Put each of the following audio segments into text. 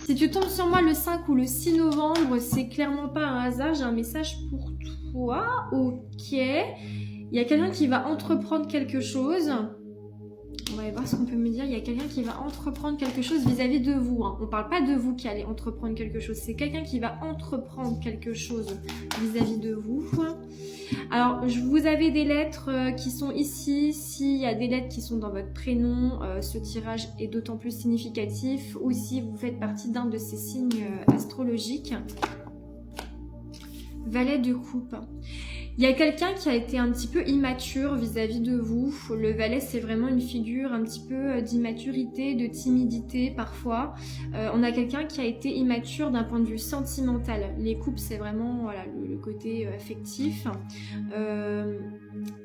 Si tu tombes sur moi le 5 ou le 6 novembre, c'est clairement pas un hasard, j'ai un message pour toi. Ok. Il y a quelqu'un qui va entreprendre quelque chose. On va aller voir ce qu'on peut me dire. Il y a quelqu'un qui va entreprendre quelque chose vis-à-vis de vous. Hein. On ne parle pas de vous qui allez entreprendre quelque chose. C'est quelqu'un qui va entreprendre quelque chose vis-à-vis de vous. Alors, vous avez des lettres qui sont ici. S'il y a des lettres qui sont dans votre prénom, ce tirage est d'autant plus significatif. Ou si vous faites partie d'un de ces signes astrologiques. Valet de coupe. Il y a quelqu'un qui a été un petit peu immature vis-à-vis de vous. Le valet, c'est vraiment une figure un petit peu d'immaturité, de timidité parfois. On a quelqu'un qui a été immature d'un point de vue sentimental. Les couples, c'est vraiment voilà, le côté affectif.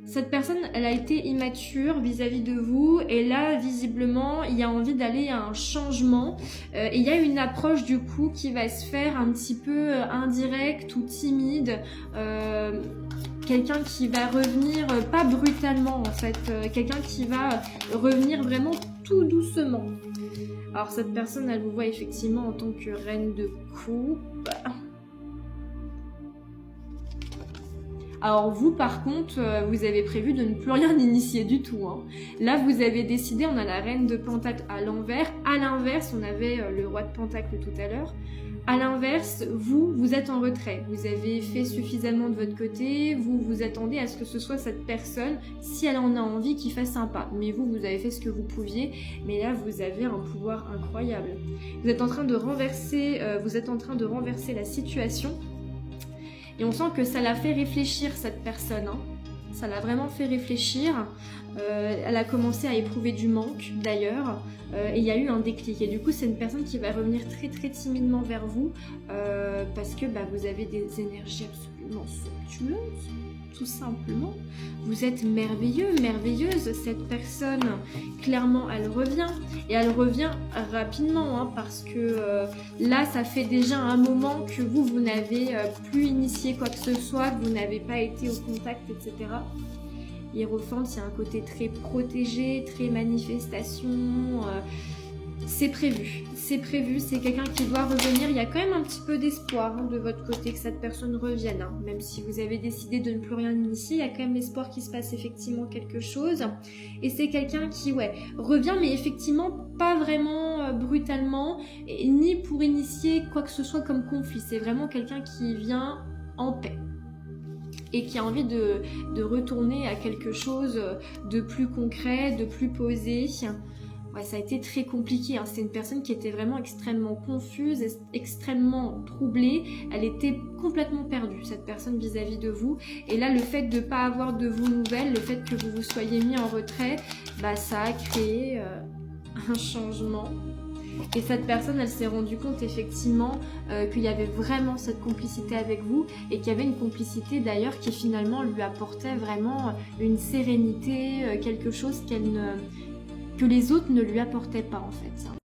Cette personne, elle a été immature vis-à-vis de vous. Et là, visiblement, il y a envie d'aller à un changement. Et il y a une approche du coup qui va se faire un petit peu indirecte ou timide. Quelqu'un qui va revenir, pas brutalement en fait, quelqu'un qui va revenir vraiment tout doucement. Alors cette personne, elle vous voit effectivement en tant que reine de coupe. Alors vous par contre, vous avez prévu de ne plus rien initier du tout. Hein. Là vous avez décidé, on a la reine de pentacle à l'envers. À l'inverse, on avait le roi de pentacle tout à l'heure. À l'inverse, vous êtes en retrait. Vous avez fait suffisamment de votre côté, vous attendez à ce que ce soit cette personne, si elle en a envie, qui fasse un pas. Mais vous avez fait ce que vous pouviez, mais là, vous avez un pouvoir incroyable. Vous êtes en train de renverser, la situation, et on sent que ça l'a fait réfléchir, cette personne. Hein. Ça l'a vraiment fait réfléchir. Elle a commencé à éprouver du manque d'ailleurs et il y a eu un déclic. Et du coup, c'est une personne qui va revenir très très timidement vers vous parce que vous avez des énergies absolument somptueuses, tout simplement. Vous êtes merveilleux, merveilleuse. Cette personne, clairement, elle revient. Et elle revient rapidement hein, parce que là, ça fait déjà un moment que vous n'avez plus initié quoi que ce soit, que vous n'avez pas été au contact, etc. Hiérophant, il y a un côté très protégé, très manifestation. C'est prévu, c'est quelqu'un qui doit revenir. Il y a quand même un petit peu d'espoir hein, de votre côté que cette personne revienne. Hein. Même si vous avez décidé de ne plus rien initier, il y a quand même l'espoir qu'il se passe effectivement quelque chose. Et c'est quelqu'un qui revient, mais effectivement pas vraiment brutalement, et ni pour initier quoi que ce soit comme conflit. C'est vraiment quelqu'un qui vient en paix. Et qui a envie de retourner à quelque chose de plus concret, de plus posé. Ouais, ça a été très compliqué. Hein. C'est une personne qui était vraiment extrêmement confuse, extrêmement troublée. Elle était complètement perdue, cette personne vis-à-vis de vous. Et là, le fait de ne pas avoir de vos nouvelles, le fait que vous vous soyez mis en retrait, ça a créé un changement. Et cette personne, elle s'est rendue compte effectivement qu'il y avait vraiment cette complicité avec vous et qu'il y avait une complicité d'ailleurs qui finalement lui apportait vraiment une sérénité, quelque chose que les autres ne lui apportaient pas en fait.